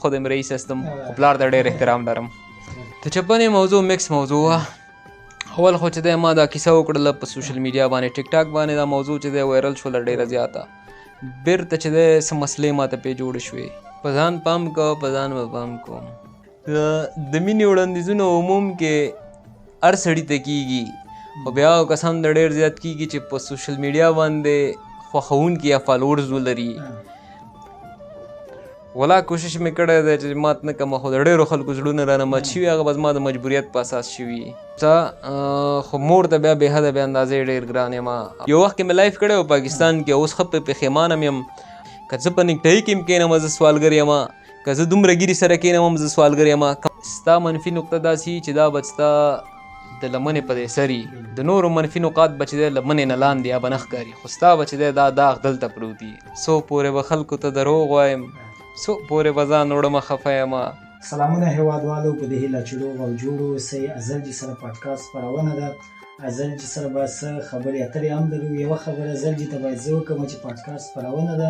خودم رئیس هستم خو پلار ته ډېر احترام لرم. د چپنې موضوع میکس موضوع وه. اول خو چې دی ما دا کیسه وکړله په سوشل میډیا باندې ټیک ټاک باندې دا موضوع چې دی وایرل شوله ډېره زیاته. بیرته چې دی څه مسلې ماته پې جوړې شوې. په ځان پام کوه په ځان به پام کوم. د مینې وړاندیزونه عموم کې هر سړي ته کېږي خو بیا کسان د ډېر زیات کېږي چې په سوشل میډیا باندې خوښوونکي یا فالوورز ولري. ولا کوشش مې کړی دی چې مات نه کړم خو د ډېرو خلکو زړونه رانه مات شوي هغه به زما د مجبوریت په اساس شوي. خو مور ته بیا بې حده بې اندازې ډېر ګران یم. یو وخت کې مې لایف کړی و پاکستان کې اوس ښه پښیمانه یم. که زه په نیکټایي کې هم کښېنم زه سوالګر یم که زه دومره ګیري سره کښېنم هم زه سوالګر یم. ستا منفي نقطه داسې وي چې دا به ستا د لمنې په دې سر وي. د نورو منفي نقاط به چې دی لمنې نه لاندې یا به نه ښکاري خو ستا به چې دی دا داغ دلته پروت وي. څو پورې به خلکو ته دروغ وایم څو پورې به ځان وړمه خفه یم. سلامونه هیوادوالو په دې هیله چې روغ او جوړ اوسئ. ازلجي سره پادکاسټ خپرونه ده. ازلجي سره به څه خبرې اترې هم لرو. یوه خبره ازلجي ته باید زه وکړم چې پادکاسټ خپرونه ده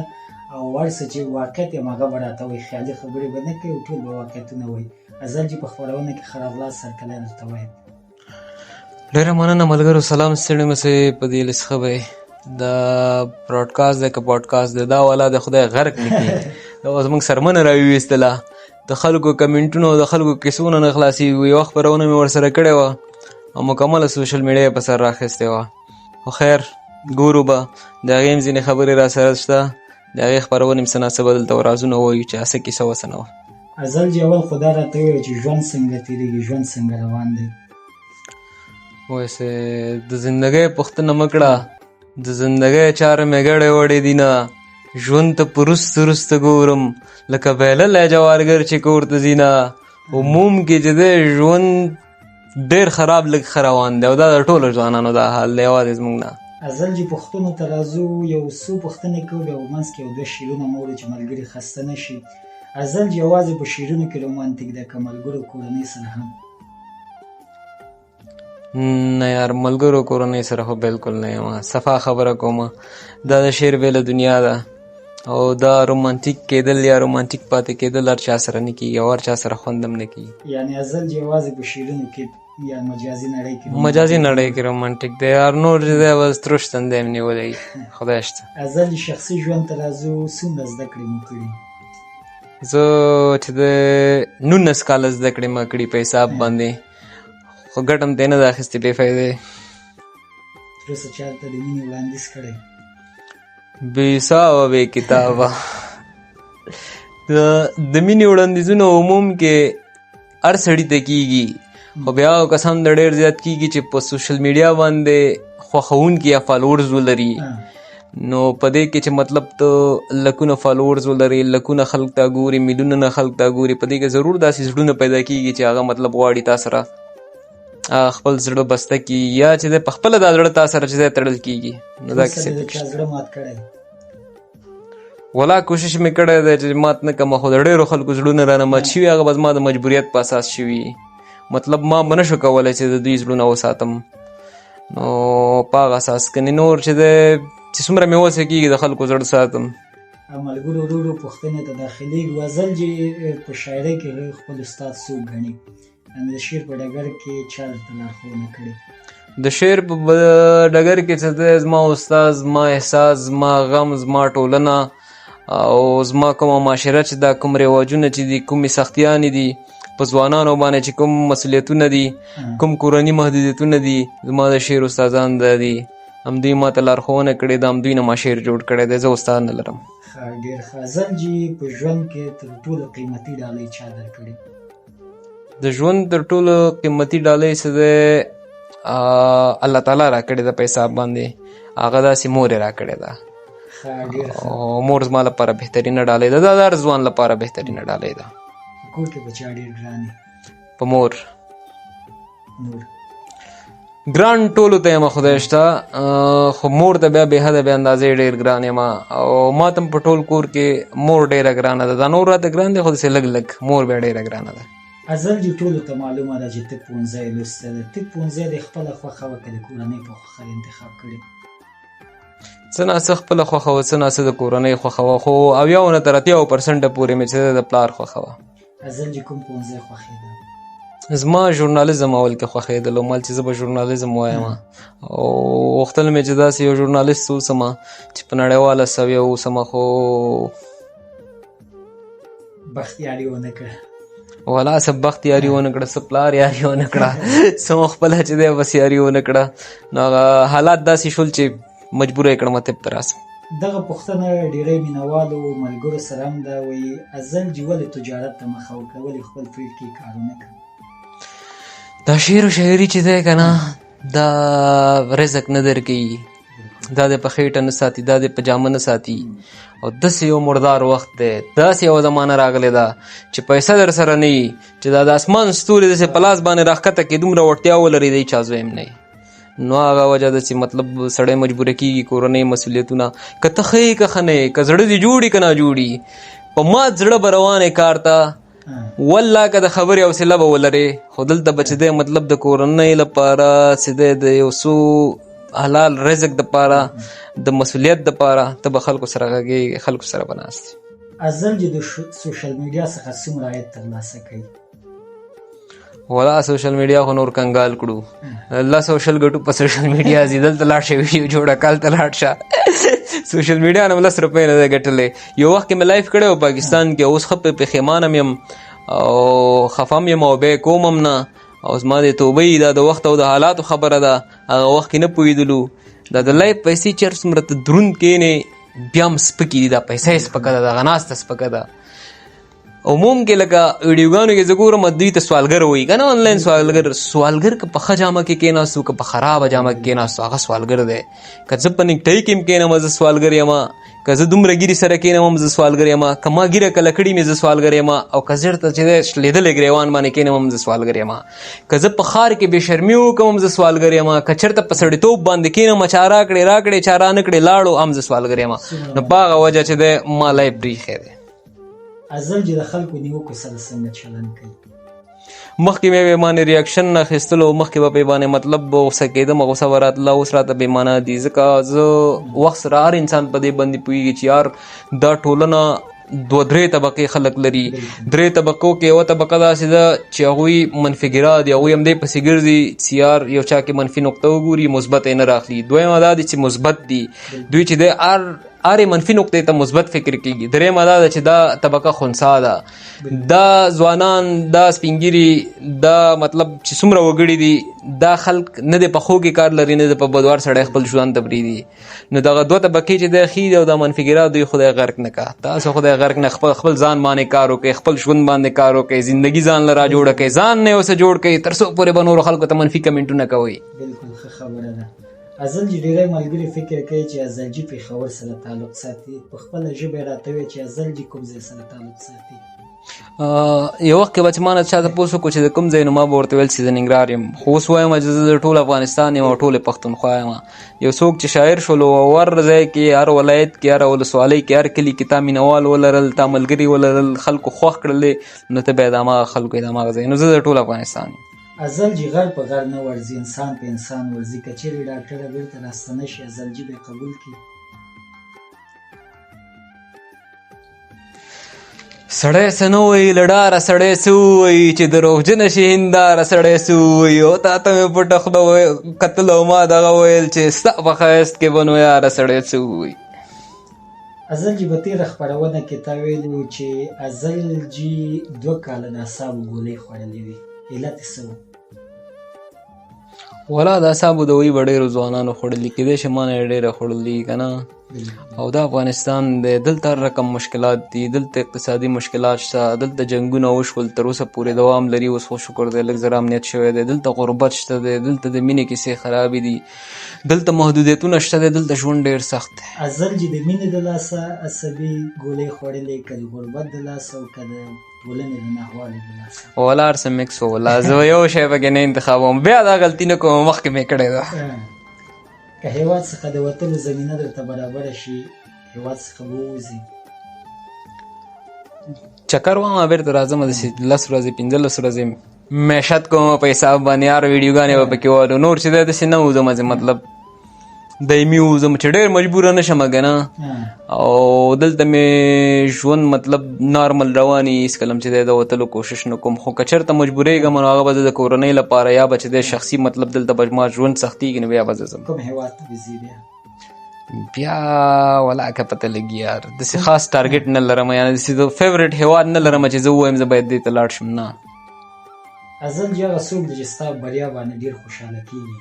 او وړ څه چې واقعیت یم هغه به راته وایي. خیالي خبرې به نه کوي او ټول به واقعیتونه وایي. ازلجي په خپرونه کې ښه راغلاست سرکلی درته وایم. ډېره مننه ملګرو. سلام ستړي مه سئ. په دې لس ښه به دا براډکاسټ دی که پاډکاسټ دی دا والا د خدای غرق نه کړي. دا اوس موږ سرمنه راویستله د خلکو کمنټونو د خلکو کیسونه نه خلاصېږي. یوه خپرونه مې ورسره کړې وه او مکمله سوشل میډیا یې په سر راخیستې وه. خو خیر ګورو به د هغې هم ځینې خبرې را سره شته د هغې خپرونې هم څه ناڅه به دلته رازونه ووایو چې څه کیسه وه څه نه وه. ازلجي اول خو دا راته ووایه چې ژوند څنګه تېرېږي ژوند څنګه روان دی. ویسې د زندګۍ پوښتنه مه کړه د زندګۍ چارې مې ګډې وړې دي نه. ژوند ته په رسته رسته ګورم لکه بایللی جوارګر چې کور ته ځي نه. عموم کې چې دی ژوند ډېر خراب لږ ښه روان دی او دا د ټولو ځوانانو دا حال دی یوازې زموږ نه. ازلجي پوښتنو ته راځو. یو څو پوښتنې کوو بیا منځ کې یو دوه شعرونه مو وړو چې ملګري خسته نه شي. ازلجي یوازې په شعرونو کې رومانتیک ده که ملګرو کورنۍ سره هم؟ نه یار ملګرو کورنۍ سره خو بالکل نه یم. صفا خبره کوم دا د شعر بیله دنیا ده او دا رومانتیک کېدل یا رومانتیک پاتې کېدل هر چا سره نه کېږي او هر چا سره خوند هم نه کېږي. یعنې ازلجي یوازې په شعرونو کې یا مجازي نړۍ کې مجازي نړۍ کې رومانتیک دی یار. نور چې دی بس تروش تندی مې نیولی خدای شته. ازلجي شخصي ژوند ته راځو. څومره زده کړې مو کړي؟ زه چې د 19 کاله زده کړې مه کړي په حساب باندې خو ګټه هم دی نه ده اخیستې بې فایدې. تر اوسه چا ته د مینې وړاندیز کړی؟ بې حسابه بې کتابه. د مینې وړاندیزونه عموم کې هر سړي ته کېږي خو بیا کسان د ډېر زیات کېږي چې په سوشل میډیا باندې خوښوونکي یا فالوورز ولري. نو په دې کې چې مطلب ته لکونه فالوورز ولري لکونه خلک تا ګوري میلیونونه خلک تا ګوري په دې کې ضرور داسې زړونه پیدا کېږي چې هغه مطلب غواړي تا سره خپل زړه بسته کړي یا چې دی په خپله دا زړه تا سره چې دی تړل کېږي. نو دا کیسې ولا کوشش مې کړی دی چې مات نه کړم خو د ډېرو خلکو زړونه رانه مات شوي هغه به زما د مجبوریت په اساس شوي. مطلب ما به نه شو کولی چې د دوی زړونه وساتم نو په هغه اساس کنې نور چې دی چې څومره مې وسه کېږي د خلکو زړه ساتم. ملګرو ورو ورو پوښتنې ته داخلېږو. ازلجي په شاعرۍ کې خپل استاد څوک ګڼي؟ د شعر په ډګر کې چا درته لارښوونه کړې؟ د شعر په ډګر کې چې دی زما استاد زما احساس زما غم زما ټولنه او زما کومه معاشره چې دا کوم رواجونه چې دي کومې سختیانې دي په ځوانانو باندې چې کوم مسؤلیتونه دي کوم کورني محدودیتونه دي زما د شعر استادان دا دي همدوی ما ته لارښوونه کړې ده همدوی نه ما شعر جوړ کړی دی. زه استاد نه لرم. ډېر ښه. ازلجي په ژوند کې تر ټولو قیمتي ډالۍ چا درکړې؟ د ژوند تر ټولو قیمتي ډالۍ څه دی الله تعالی را کړې ده په حساب باندې هغه داسې مور یې را کړې ده. مور زما لپاره بهترینه ډالۍ ده. دا د هر ځوان لپاره بهترینه ډالۍ ده. کور کې به چا ډېر ګران یې؟ په مور. ګران ټولو ته یم خدای شته خو مور ته بیا بې حده بې اندازې ډېر ګران یم او ما ته په ټول کور کې مور ډېره ګرانه ده. دا نور راته ګران دی خو داسې لږ لږ مور بیا ډېره ګرانه ده. ازلجي ټولو ته معلومه ده چې ته پوهنځی لوستی ده. ته پوهنځی د خپله خوښه وه که د کورنۍ په خوښه انتخاب کړې؟ څه ناڅه خپله خوښه وه څه ناڅه د کورنۍ خوښه وه خو 80 نه تر 80% پورې مې چې د پلار خوښه وه. ازل جي کوم پوهنځی خوښېده؟ زما ژورنالیزم اول کې خوښېدلو مال چې زه به ژورنالیزم وایم او غوښتل مې چې داسې یو ژورنالیست اوسم چې په نړیواله سویه اوسم خو بخت یاري ونه کړه. والا څه بخت یاري ونه کړه څه پلار یاري ونه کړه څه مو خپله چې دی بس یاري ونه کړه نو هغه حالات داسې شول چې مجبوره یې کړم طب ته راسم. دغه پوښتنه ډېری مینوالو ملګرو سره هم ده وایي ازل جي ولې تجارت ته مخه وکړه ولې خپل فیلډ کې کار ونه کړه؟ دا شعر و شاعري چې دی که نه دا رزق نه درکوي دا دې په خېټه نه ساتي دا دې په جامه نه ساتي او داسې یو مردار وخت دی داسې یوه زمانه راغلی ده چې پیسه در سره نه وي چې دا د اسمان ستوري داسې په لاس باندې راښکته کړي دومره وړتیا ولري دی چا زوی هم نه وي نو هغه وجه ده چې مطلب سړی مجبوره کېږي کورنۍ مسؤلیتونه که ته ښه یې که ښه نه یې که زړه دې جوړي که نه جوړي په مات زړه به روانې کار ته والله که د خبرې حوصله به ولرې خو دلته به چې دی مطلب د کورنۍ لپاره چې دی د یو څو حلال رزق دپاره د مسؤلیت دپاره ته به خلکو سره غږېږې خلکو سره به ناست ازل جي د سوشل میډیا څخه څومره عاید ترلاسه کوي؟ ولا سوشل میډیا خو نور کنګال کړو الله سوشل ګټو په سوشل میډیا ځي دلته لاړ شه ویډیو جوړه کال ته لاړ شه سوشل میډیا نه 10 روپۍ نه دی ګټلی یو وخت کې مې لایف کړی و پاکستان کې اوس ښه پښیمانه م یم او خفه م یم او بیا یې کوم هم نه او زما د توبې دا د وخت او د حالاتو خبره ده هغه وخت کې نه پوهېدلو دا د لایف پیسې چې هر څومره ته دروند کښېنې بیا هم سپکې دي دا پیسه یې سپکه ده دغه ناسته سپکه ده عموم کې لکه ویډیوګانو کې زه ګورم دوی ته سوالګر وایي که نه آنلاین سوالګر که په ښه جامه کې کېناستو که په خرابه جامه کې کېناستو هغه سوالګر دی که زه په نیکټۍ کې هم کېنم زه سوالګر یم که زه دومره ګیرې سره کېنم هم زه سوالګر یم که ما ګیره کله کړي مې زه سوالګر یم او که زه ورته چې دی شلېدلی ګریوان باندې کېنم هم زه سوالګر یم که زه په ښار کې بې شرمي وکړم هم زه سوالګر یم که چېرته په سړیتوب باندې کېنم چا راکړې راکړې چا رانه کړې لاړو هم زه سوالګر یم نو په هغه وجه چې دی ما لایف پرېښی دی. ازل جي د خلکو نیوکو سره څنګه چلند کوي؟ مخکې مې بېمانې ریاکشن نه اخیستلو مخکې به بېمانې مطلب غوسه کېدم غوسه به راتله اوس راته بېمانه دي ځکه زه وخت سره هر انسان په دې باندې پوهېږي چې یار دا ټولنه 2-3 طبقې خلک لري 3 طبقو کې یوه طبقه داسې ده چې هغوی منفي ګرا دي هغوی همدې پسې ګرځي چې یار یو چا کې منفي نقطه وګوري مثبت یې نه راخلي دویمه دا دي چې مثبت دي دوی چې دی هرې منفي نقطې ته مثبت فکر کېږي درېیمه دا ده چې دا طبقه خنثی ده دا ځوانان دا سپین ګیري دا مطلب چې څومره وګړي دي دا خلک نه د په ښو کې کار لري نه د په بدوار سړی خپل ژوند ته پرېږدي نو دغه 2 طبقې چې دی ښي دي او دا منفي ګرا دوی خدای غرق نه که تاسو خدای غرق نه خپل ځان باندې کار وکړئ خپل ژوند باندې کار وکړئ زندګي ځان له را جوړه کړئ ځان نه اوسه جوړ کړئ تر څو پورې به نورو خلکو ته منفي کمنټونه کوئ. بلکل ښه خبره ده. ازل جي ډېری ملګري فکر کوي چې ازل جي پېښور سره تعلق ساتي په خپله ژبه یې راته ووایي چې ازل جي کوم ځای سره تعلق ساتي؟ یو وخت کې به چې ما نه چا تپوس وکړو چې د کوم ځای نو ما به ورته ویل چې د ننګرهار یم خو اوس وایم چې زه د ټول افغانستان یم او ټولې پښتونخوا یم یو څوک چې شاعر شولو او هر ځای کې هر ولایت کې هر ولسوالۍ کې هر کلي کې تا مینوال ولرل تا ملګري ولرل خلکو خوښ کړلې نو ته بیا د هماغه خلکو یې د هماغه ځای نو زه د ټول افغانستان یم. ازل جي غر په غر نه ورځي انسان په انسان ورځي که چیرې ډاکټره بېرته راستنه شي ازل جي به یې قبول کړي؟ سړی څه نه وایي له ډاره سړی څه ووایي چې دروغجنه شي هنداره سړی څه ووایي او تا ته مې پټه خوله کتل او ما دغه ویل چې ستا په ښایست کې به نو یاره سړی څه ووایي. ازل جي په تېره خپرونه کې تا ویلي و چې ازل جي 2 کاله د اعصابو ګولۍ خوړلې وي علت یې څه و؟ ولا د اعصابو دوایي به ډېرو ځوانانو خوړلي کېدای شي ما نه یې ډېره خوړلي که نه او دا افغانستان دی دلته هر رقم مشکلات دي دلته اقتصادي مشکلات شته دلته جنګونه وشول تر اوسه پورې دوام لري اوس خو شکر دی لږ زره امنیت شوی دی دلته غربت شته دی دلته د مینې کیسې خرابې دي دلته محدودیتونه شته دی دلته ژوند ډېر سخت دی. ازل جي د مینې د لاسه عصبي ګولۍ خوړلې که د غربت د لاسه او که د ټولنې د ناخوالې د لاسه؟ ولا هر څه مکس و ولا زه یو شی پکې نه انتخابوم بیا دا غلطي نه کوم مخکې مې کړې ده. که هېواد څخه د وتلو زمینه درته برابره شي هېواد څخه به ووځې؟ چکر واما بیرته راځم داسې 10 ورځې 15 ورځې معیشت کوم په حساب باندې هر ویډیوګانې به پکې والو نور چې دی داسې نه وځم مطلب دایمي وزم چې ډېر مجبوره نه شم که نه او دلته مې ژوند مطلب نارمل رواني هېڅکله چې دی د وتلو کوشش نه کوم خو که چېرته مجبورېږم نو هغه به زه د کورنۍ لپاره یا به چې دی شخصي مطلب دلته به ما ژوند سختېږي نو بیا به زه ځم. کوم هېواد ته به ځې بیا ولاکه پته لګي یار داسې خاص ټارګېټ نه لرم یعنې داسې د فیورېټ هېواد نه لرم چې زه ووایم زه باید دې ته لاړ شم نه. ازل جي هغه څوک دی چې ستا بریا باندې ډېر خوشحاله کېږي؟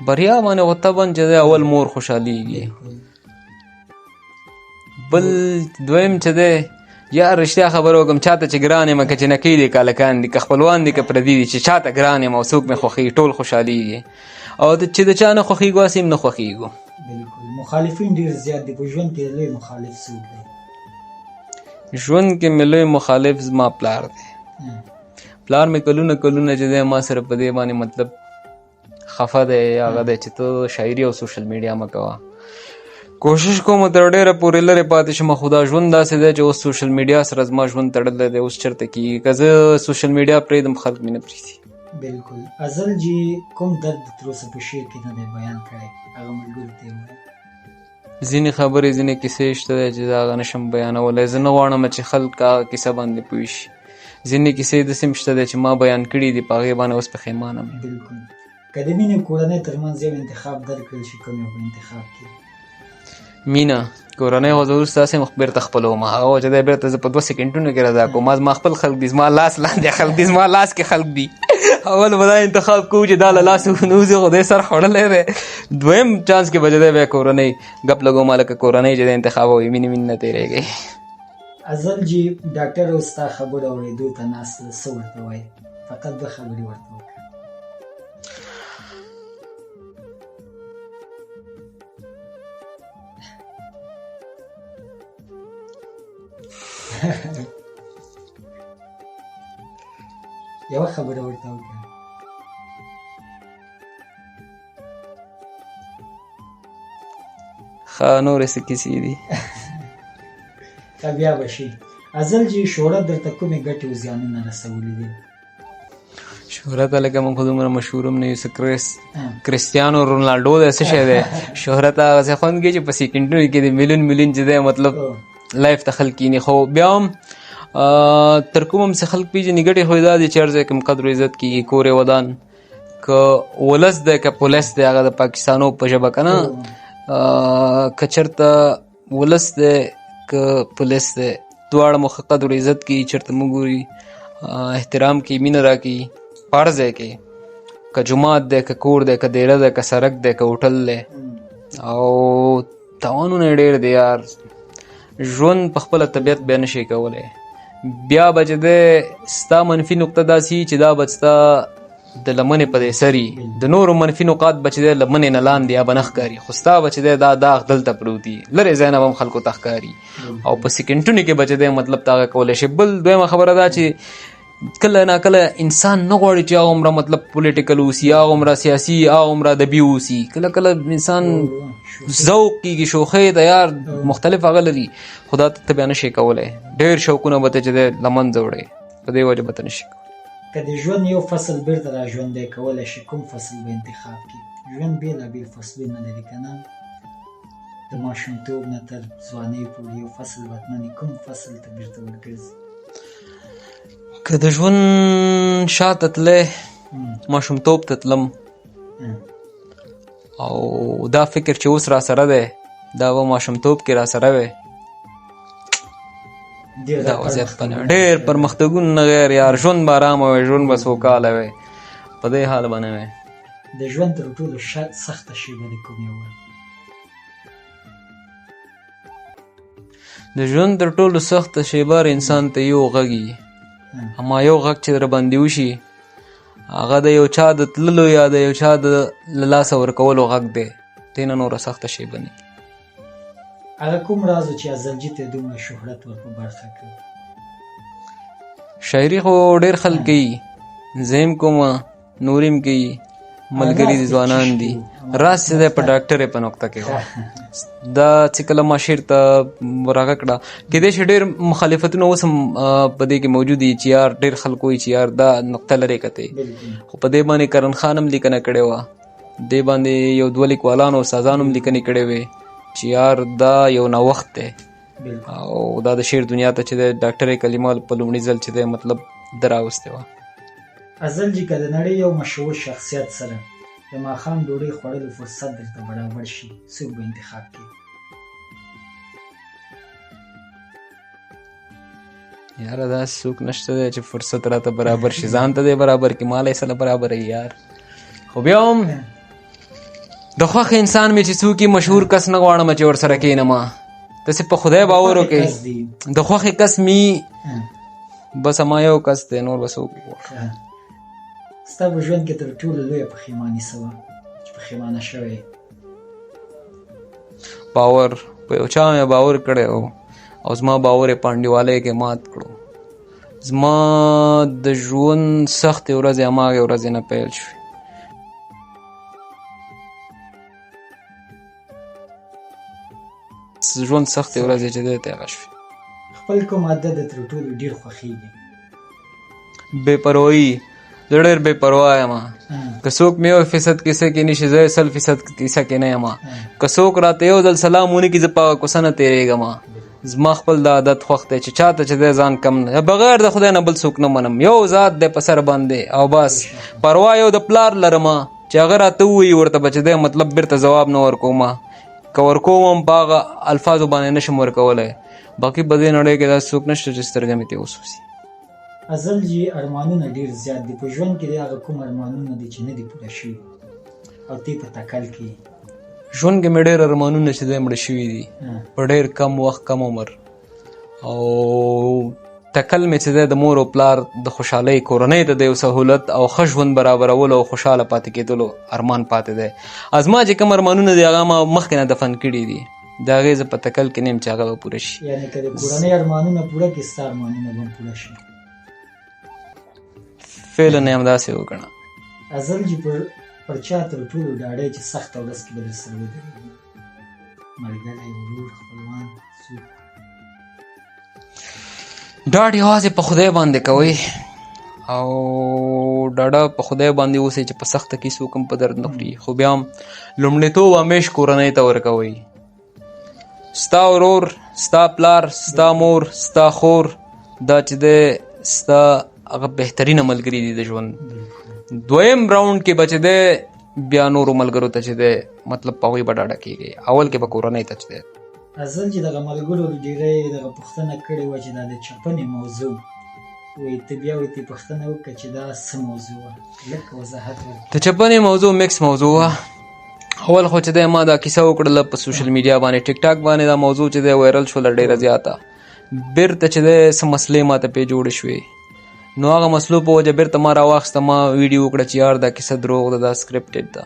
بریا باندې خو طبعا چې دی اول مور خوشحالیږي، بل دویم چې دی یار رښتیا خبره وکړم چاته چې ګران یم که جنکۍ دي که هلکان دي که خپلوان دي که پردي دي چې چاته ګران یم او څوک مې خوښېږي ټول خوشحالیږي او چې د چا نه خوښېږو هسې هم نه خوښېږو. بلکل مخالفین ډېر زیات دي په ژوند کې لوی مخالف څوک دی؟ ژوند کې مې لوی مخالف زما پلار دی. پلار مې کلونه کلونه چې دی ما سره په دې باندې مطلب خفه دی هغه دی چې ته شاعري او سوشل میډیا مه کوه. کوشش کوم تر ډېره پورې لرې پاتې شم خو دا ژوند داسې دی چې اوس سوشل میډیا سره زما ژوند تړلی دی اوس چېرته کېږي که زه سوشل میډیا پرېږدم خلک مې نه پرېږدي. بلکل ازل جي کوم درد تر اوسه په شعر کې نه دی بیان کړی هغه ملګرو ته یې ووایه؟ ځینې خبرې ځینې کیسې شته دی چې زه هغه نشم بیانولی زه نه غواړم چې خلک هغه کیسه باندې پوه شي. ځینې کیسې داسې هم شته دی چې ما بیان کړي دي په هغې باندې اوس پښیمانه یم. بلکل که د مینې کورنۍ ترمنځ یو انتخاب درکړل شي کوم یو به انتخاب کړي؟ مینه کورنۍ خو زه وروسته هسې هم بېرته خپلوم هغه چې دی بېرته زه په 2 سیکنډونو کې رضا کوم زما خپل خلک دي زما لاس لاندې خلک دي زما لاس کې خلک دي. اول به دا انتخاب کوو چې دا له لاسه ونوځي خو دی سر خوړلی دی. دویم چانس کې به چې دی بیا کورنۍ ګپ لګوم هلکه کورنۍ چې دی انتخاب وي مینې مینې نه تېرېږئ. ازل جي ډاکټر او ستا خبره اورېدو ته ناست څه ورته وایي؟ فقط 2 خبرې ورته وکړه. یوه خبره ورته وکړه. ښه نورې څه کیسې دي بیا به شي. ازل جي شهرت درته کومې ګټې او زیانونه رسولي دي؟ شهرت هلکه موږ خو دومره مشهور هم نه یو کرسټیانو رونالډو دی څه شی دی شهرت هغسې خوند کوي چې په سیکنډونو کې د میلیون میلیون چې دی مطلب لایف ته خلک کیني خو بیا هم تر کوم هم څه خلک پېژني ګټې خو یې دا دي چې هر ځای کې قدر و عزت کېږي کور یې ودان که ولس دی که پولیس دی هغه د پاکستانو په ژبه که نه که چېرته ولس دی که پولیس دی دواړه مو ښه قدر و عزت کېږي چېرته مو ګوري احترام کوي مینه راکوي په هر ځای کې که جومات دی که کور دی که دیره دی که سړک دی که هوټل دی او تاوانونه یې ډېر دی یار ژوند په خپله طبیعت بیا نشي کولی بیا به چې دی ستا منفي نقطه داسې چې دا به ستا د لمنې په دې سري د نورو منفي نقاط به چې دی لمنې نه لاندې یا به نه ښکاري خو ستا به چې دی دا داغ دلته پروت دي لرې ځای نه به هم خلکو ته ښکاري او په سیکنډونو کې به چې دی مطلب ته هغه کولی شي. بل دویمه خبره دا چې کله ناکله انسان نه غواړي چې هغه عمره مطلب پولیټیکل اوسي هغه عمره سیاسي هغه عمره ادبي اوسي کله کله انسان ذوق کېږي شوخۍ ته یار مختلف هغه لري خو دا ته بیا نشي کولی ډېر شوقونه به ته چې دی له منځه وړی په دې وجه به ته نشي کولی. که د ژوند یو فصل بیرته را ژوندی کولی شي کوم فصل به انتخاب کړي؟ ژوند بېلابېل فصلونه لري که نه د ماشومتوب نه تر ځوانۍ پورې یو فصل به تمنې کوم فصل ته بیرته ورګرځي؟ که د ژوند شاته تللی ماشومتوب ته تلم او دا فکر چې اوس را سره دی دا به ماشومتوب کې را سره وی دا وضعیت به نه ډېر پرمختګونه غیر یار ژوند به ارامه وی ژوند به سوکاله وی په دې حال به نه وی. د ژوند تر ټولو سخته شیبه د کوم یو؟ د ژوند تر ټولو سخته شیبه انسان ته یو غږ وي اما یو غږ چې در باندې وشي هغه د یو چا د تللو یا د یو چا د له لاسه ورکولو غږ دی دې نه نوره سخته شیبه نه. هغه کوم راز چې ازلجي ته دومره شهرت ور په برخه کړ؟ شاعري خو ډېر خلک کوي زه هم کوم نور هم کوي ملګري دي ځوانان دي راز چې دی په ډاکټر په نقطه کې دا چې کله ما شعر ته راغه کړه کېدای شي ډېر مخالفتونه اوس هم په دې کې موجود دي چې یار ډېر خلک وایي چې یار دا نقطه لرې کتې خو په دې باندې کرن خان هم لیکنه کړې وه دې باندې یو دوه لیکوالانو استادانو هم لیکنې کړې وې چې یار دا یو نوښت دی او دا د شعر دنیا ته چې د ډاکټر کلیمه په لومړي ځل چې دی مطلب ده راوستې وه. ازل جي که د نړۍ یو مشهور شخصیت سره د ماښام ډوډۍ خوړلو فرصت درته برابر شي څوک به انتخاب کړي؟ یاره داسې څوک نشته دی چې فرصت راته برابر شي، ځان ته دی برابر کړي، مالی سره برابر یي یار. خو بیا هم د خوښ انسان مې چې څوک مشهور کس نه غواړم چې ورسره کښېنم، داسې په خدای باور وکړئ د خوښې کس مې بس ما یو کس دی، نور به څوک غواړم. ستا په ژوند کې تر ټولو لویه پښیماني څه وه چې پښیمانه شوې؟ باور په یو چا مې باور کړی و او زما باور یې په انډیوالۍ کې مات کړو. زما د ژوند سختې ورځې هماغې ورځې نه پیل شوې. ژوند سختې ورځې چې دی ته هغه شوې. خپل کوم عادت د تر ټولو ډېر خوښېږي؟ بې پروایي. زه ډېر بې پروا یم. که څوک مې 1% کیسه کې نشي زه 100% کیسه کې نه یم. که څوک راته یو ځل سلام ونه کړي زه په هغه کوڅه نه تېرېږم. زما خپل د عادت خوښ دی چې چاته چې دی ځان کم نه، بغیر د خدای نه بل څوک نه منم، یو ذات دی په سر باندې او بس. پروا یو د پلار لرم چې هغه راته ووایي ورته به چې دی مطلب بیرته ځواب نه ورکوم، که ورکوم هم په هغه الفاظو باندې نشم ورکولی. باقي په دې نړۍ کې داسې څوک نشته چې سترګه مې ترې وسوځي. ازل جي ارمانونه ډېر زیات دي، په ژوند کې د هغه کوم ارمانونه دي چې نه دي پوره شوي او ته په تکل کې؟ ژوند کې مې ډېر ارمانونه چې دی مړه شوي دي په ډېر کم وخت کم عمر، او تکل مې چې دی د مور او پلار د خوشحالۍ کورنۍ ته د یو سهولت او ښه ژوند برابرولو او خوشحاله پاتې کېدلو ارمان پاتې دی. زما چې کوم ارمانونه دي هغه ما مخکې نه دفن کړي دي، د هغې زه په تکل کې نه یم چې هغه به پوره شي. یعنې که د کورنۍ ارمانونه پوره کړي ستا ارمانونه به هم پوره شي. فعلا یې همداسې وګڼه. ازل جي پر چا تر ټولو ډاډی چې سخته ورځ کې به در سره ودرېږي؟ ملګری، ورور، خپلوان، څوک؟ ډاډ یوازې په خدای باندې کوئ او ډاډه په خدای باندې اوسئ چې په سخته کې څوک هم په درد نه خوري. خو بیا هم لومړیتوب همیش کورنۍ ته ورکوئ. ستا ورور، ستا پلار، ستا مور، ستا خور، دا چې دی ستا هغه بهترینه ملګري دي د ژوند. دویم راوند کې به چې دی بیا نورو ملګرو ته چې دی مطلب په هغوی به ډاډه کېږئ، اول کې به کورنۍ ته چې دی. ازل جي دغه ملګرو ډېری دغه پوښتنه کړې وه چې دا د چپنې موضوع وایي، ته بیا ورته پوښتنه وکړه چې دا څه موضوع وه؟ لږ وضاحت ورکړه. د چپنې موضوع مکس موضوع وه. اول خو چې دی ما دا کیسه وکړله په سوشل میډیا باندې، ټیک ټاک باندې دا موضوع چې دی وایرل شوله ډېره زیاته. بیرته چې دی څه مسلې ما ته پې جوړې شوې، نو هغه مسلو په وجه بیرته ما راواخیسته، ما ویډیو وکړه چې یار دا کیسه دروغ ده، دا سکرپټډ ده.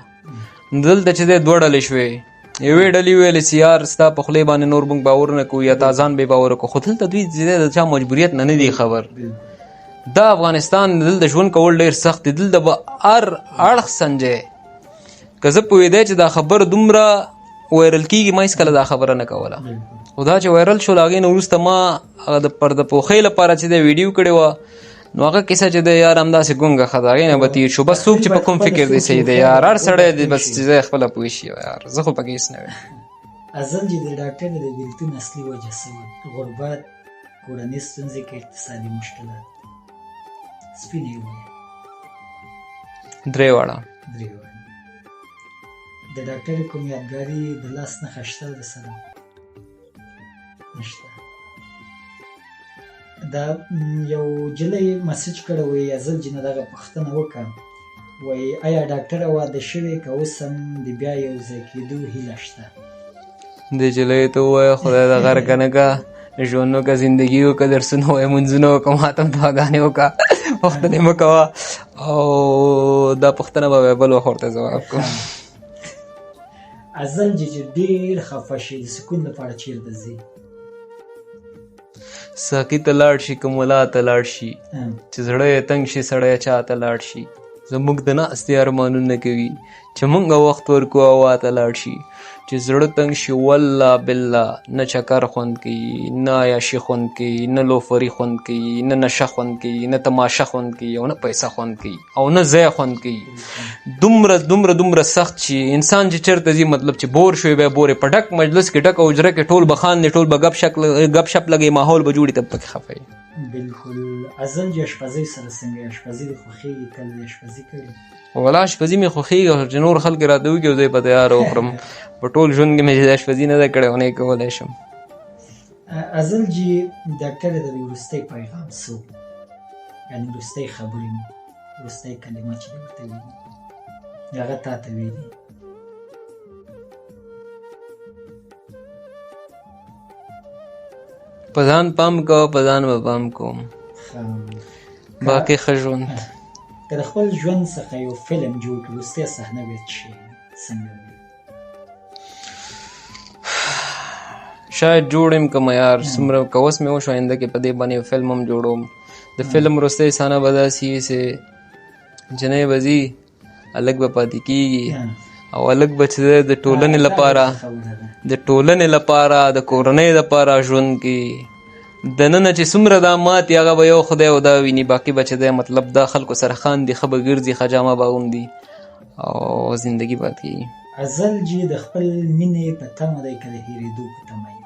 دلته چې دی دوه ډلې شوې. یوې ډلې ویلې چې یار ستا په خولې باندې نور موږ باور نه کوو یا تا ځان بې باوره کوو، خو دلته دوی چې دی د چا مجبوریت نه دی خبر. دا افغانستان دلته ژوند کول ډېر سخت دی، دلته به هر اړخ سنجئ. که زه پوهېدی چې دا خبر دومره وایرل کېږي ما هېڅکله دا خبره نه کوله، خو دا چې وایرل شول هغې نه وروسته ما هغه د پرده پوښۍ لپاره چې دی ویډیو کړې وه، نو هغه کیسه چې دی یار همداسې ګونګه ښه ده، هغې نه به تېر شو. بس څوک چې په کوم فکر دی صحیح دی یار، هر سړی دی بس چې دی خپله پوه شي یار، زه خو پکې هېڅ نه ویم. ازل جي د ډاکټر د بېلتون اصلي وجه څه وه؟ غربت، کورنۍ ستونزې که اقتصادي مشکلات؟ سپینې ووایه. درې واړه. د ډاکټر کوم یادګاري د لاس نښه شته د سره؟ نشته. دا یو جلۍ مسیج کړی وایي ازل جي نه دغه پوښتنه وکړه، وایي آیا ډاکټره واده شوې که اوس هم د بیا یو ځای کېدو هیله شته؟ دې جلۍ ته ووایه خدای د غرقه نه که، ژوند وکړه، زندګي وکړه، درسونه وایه، مونځونه وکړه، ماته هم دعاګانې وکړه، پوښتنې مه کوه، او دا پوښتنه به بل وخت ورته ځواب کوم. ازل جي چې ډېر خفه شي د سکون لپاره چیرته ځي؟ ساقي ته لاړ شي که ملا ته لاړ شي، چې زړه یې تنګ شي سړی چا ته لاړ شي، زموږ د ناستې ارمانونه کوي چې موږ وخت ورکو هوا ته لاړ شي، چې زړه تنګ شي والله بالله نه چکر خوند کوي، نه عیاشي خوند کوي، نه لوفري خوند کوي، نه نشه خوند کوي، نه تماشه خوند کوي، او نه پیسه خوند کوي، او نه ځای خوند کوي. دومره سخت شي انسان چې چېرته ځي مطلب چې بور شوی بیا بورې په ډک مجلس کې ډک حجره کې ټول به خاندي، ټول به ګپ شپ لګي، ماحول به جوړي، ته پکې خفه یې. بالکل. ازل جي اشپزۍ سره څنګه اشپزي دې خوښېږي؟ کله دې اشپزي کړې؟ والله اشپزي مې خوښېږي چې نور خلک راته وکړي او زه یې په تیاره وخورم. په ټول ژوند کې مې چې اشپزي نه ده کړې او نه یې کولی شم. ازل جي ډاکټره د وروستی پیغام څه و؟ یعنې وروستی خبرې مو، وروستی کلمه چې دې ورته ویلي هغه تا ته ویلي؟ په ځان پام کوه، په ځان به پام کوم، باقي ښه ژوند. که د خپل ژوند څخه یو فلم جوړ کړو وروستۍ صحنه به څه څنګه وي؟ شاید جوړ یم که یار څومره که اوس مې وشو آینده کې په دې باندې یو فلم هم جوړوم. د فلم وروستۍ صحنه به داسې وي چې جنۍ به ځي، هلک به پاتې کېږي او هلک به چې د ټولنې لپاره د کورنۍ لپاره ژوند کوي. دننه چې څومره دا ماتې هغه به یو خدای او دا ویني، باقي به چې دی مطلب دا خلکو سره خاندي، ښه به ګرځي، ښه جامه به اغوندي او زندګي پاتې کېږي. ازل جي د خپل مینې په تمه دی که د هېرېدو په تمه یې؟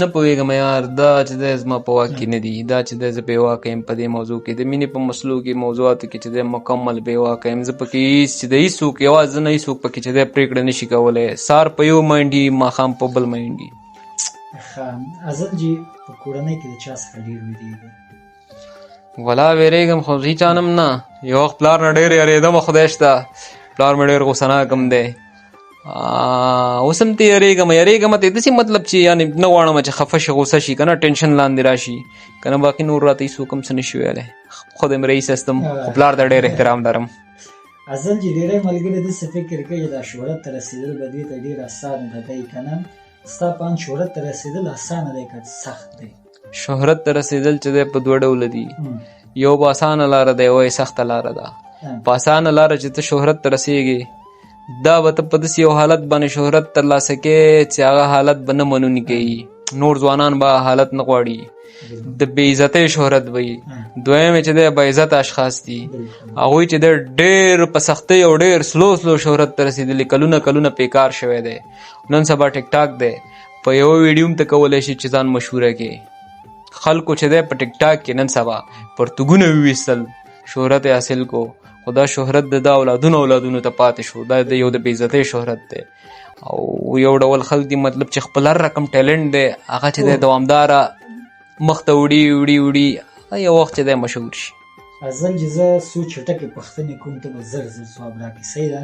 نه پوهېږم یار، دا چې دی زما په واک کې نه دي، دا چې دی زه بې واکه یم په دې موضوع کې، د مینې په مسلو کې موضوعاتو کې چې دی مکمل بې واکه یم. زه پکې هېڅ چې د هېڅوک یوازې زه نه هېڅوک پکې چې دی پرېکړه نه شي کولی. سهار په یو مایند وي، ماښام په بل مایند وي. ازل جي په کورنۍ کې د چا څخه ډېر وېرېږې؟ ولا وېرېږم خو هېچا نه م نه. یو وخت پلار نه ډېر یېرېدم، خدای شته پلار مې ډېر غوسناک هم دی. اوس هم ته یېرېږم ته داسې مطلب چې یعنې نه غواړم چې خفه شي، غوسه شي که نه، ټینشن لاندې راشي که نه، باقي نور راته هېڅوک هم څه نه شي ویلی. خود یم رئیس هستم خو پلار ته ډېر احترام لرم. ازل جي ډېری ملګري داسې فکر کوي دا شهرت ته رسېدل به دوی ته ډېر اسانه ده دی که نه؟ ستا په اند شهرت ته رسېدل اسانه دی که سخت دی؟ شهرت ته رسېدل چې دی په دوه ډوله دي، یو به اسانه لاره ده، یو یې سخته لاره ده. په اسانه لاره چې ته شهرت ته رسېږې دا به ته په داسې یو حالت باندې شهرت ترلاسه کوې چې هغه حالت به نه منونکي، نور ځوانان به حالت نه غواړي، د بې عزتۍ شهرت به وي. دویم چې دی با عزته اشخاص دي، هغوی چې دی ډېر په سختۍ او ډېر سلو شهرت ته رسېدلي، کلونه پیکار شوی دی. نن سبا ټیک ټاک دی، په یوه ویډیو هم ته کولی شي چې ځان مشهوره کړې. خلکو چې دی په ټیک ټاک کې نن سبا پرتګونه وویستل، شهرت یې حاصل کو، خو دا شهرت د دا اولادونو ته پاتې شو. دا د یو د بې عزتۍ شهرت دی. او یو ډول خلک دي مطلب چې خپل هر رقم ټیلنټ دی هغه چې دی دوامداره مخ ته وړي یو وخت چې دی مشهور شي. ازل جي زه څو چټکې پوښتنې کوم، ته به زر ځواب راکړې، صحیح ده؟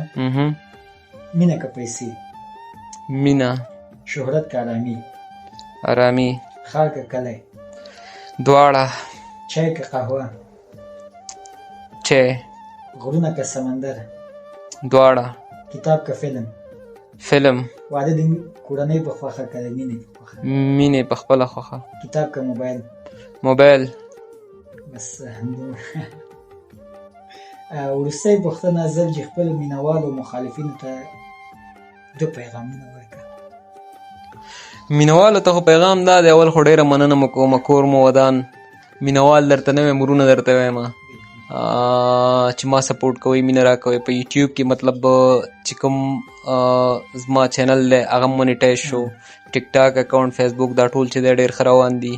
مینه که پیسې؟ مینه. شهرت که ارامي؟ ارامي. ښار که کلی؟ دواړه. چای که قهوه؟ چای. غرونه که سمندر؟ دواړه. کتاب که فلم؟ فلم. واده د کورنۍ په خوښه که د مینې په خوښه؟ مینې په خپله خوښه. کتاب که موبایل؟ موبایل. بس همدومره. وروستی پوښتنه ازل جي خپلو مینهوالو مخالفینو ته دو پیغامونه ورکړه. مینهوالو ته خو پیغام دا دی، اول خو ډېره مننه مو کومه، کور مو ودان، مینهوال درته نه وایم، ورونه درته وایم چې ما سپورټ کوئ، مینه راکوئ. په یوټیوب کې مطلب چې کوم زما چینل دی هغه مونیټایز شو، ټیک ټاک اکاونټ، فیسبوک، دا ټول چې دی ډېر ښه روان دي.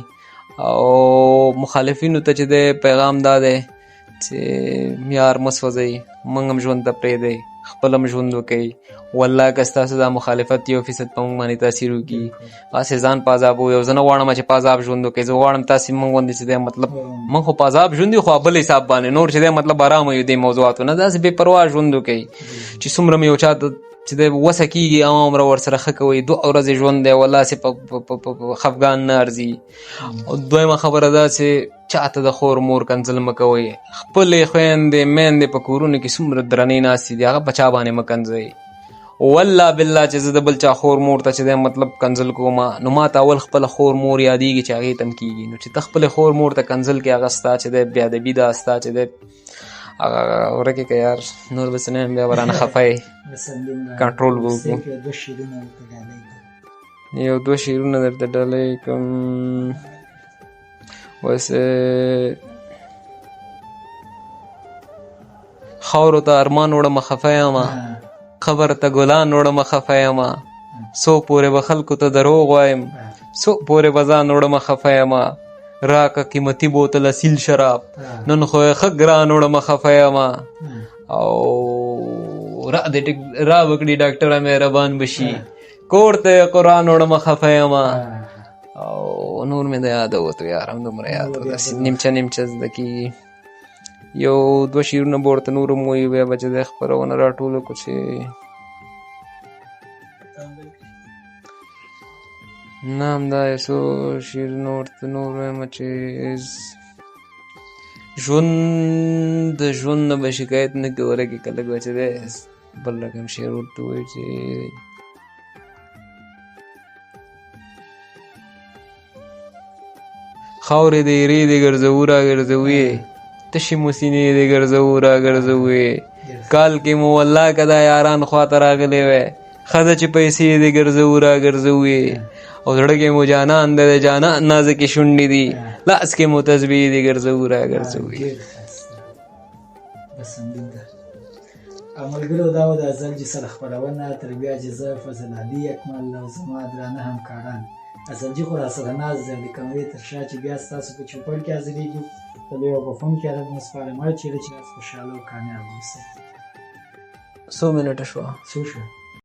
او مخالفینو ته چې دی پیغام دا دی چې یار مه سوځئ، موږ هم ژوند ته پرېږدئ، خپل هم ژوند وکئ. والله که ستاسو دا مخالفت 1% په موږ باندې تاثیر وکړي، هسې ځان په عذابوئ. او زه نه غواړم چې په عذاب ژوند وکئ، زه غواړم تاسې موږ غوندې چې دی مطلب موږ خو په عذاب ژوند یو، خو بل حساب باندې نور چې دی مطلب ارامه یو دې موضوعاتو نه، داسې بې پروا ژوند وکئ چې څومره مې یو چا ته چې دی وسه کېږي عمره ورسره ښه کوئ. 2 ورځې ژوند دی، والله هسې په خفګان نه ارځي. او دویمه خبره دا چې چاته د خور مور کنځل مه کوئ. خپلې خویندې میندې په کورونو کې څومره درنې ناستې دي، هغه په چا باندې مه کنځئ. والله بالله چې زه د بل چا خور مور ته چې دی مطلب کنځل کوم نو ما ته اول خپله خور مور یادېږي چې هغې ته هم کېږي نو چې ته خپلې خور مور ته کنځل کې هغه ستا چې دی بېادبي ده ستا چې دی هغه ورکې که یار نور به څه نه یم بیا به رانه خفه یې کنټرول به وکړو یو دوه شعرونه درته ډالۍ کړم ویسې خاورو ته ارمان وړمه خفه یمه خبر ته ګلان وړمه خفه یمه څو پورې به خلکو ته دروغ وایم څو پورې به ځان وړمه خفه یمه راکه قیمتي بوتل اصیل شراب نن خو یې ښه ګران وړمه خفه یمه او را وکړي ډاکټره مهربان بشي کور ته یې قرآن وړمه خفه یمه او نور مې د یاده وتو یار همدومره یاد و داسې نیمچه نیمچه زده کېږي یو دوه شعرونه به ورته نور هم ووایي بیا به چې دی خپرونه راټوله کړو چې نه همدا یو څو شعرونه ورته نور وایم چې ژوند د ژوند نه به شکایت نه کوي ورکې که لږ به چې دی بل رقم شعر ورته ووایي چې خاورې د ایرې دې ګرځوو را ګرځوې تشې مو سینې دې ګرځوو را ګرځوې کال کې مو والله که دا یاران خواته راغلی وی ښه ده چې پیسې دې ګرځوو را ګرځوې او زړه کې مو جانان دی د جانان نازکې شونډې دي لاس کې مو تسبیح دې ګرځوو را ګرځوې ملګرو دا و د ازل جسر خپرونه تر بیا چې زه فضل علی اکمل او زما درانه همکاران ازلجي خو راسره ناز دی د کمرې تر شا چې بیا ستاسو په چوپړ کې حاضرېږو په لوی او په فون کې ادب مو سپارم چیرې چې تاسو خوشحاله او کامیاب اوسئ. څو منټه شوه؟ څو شوه؟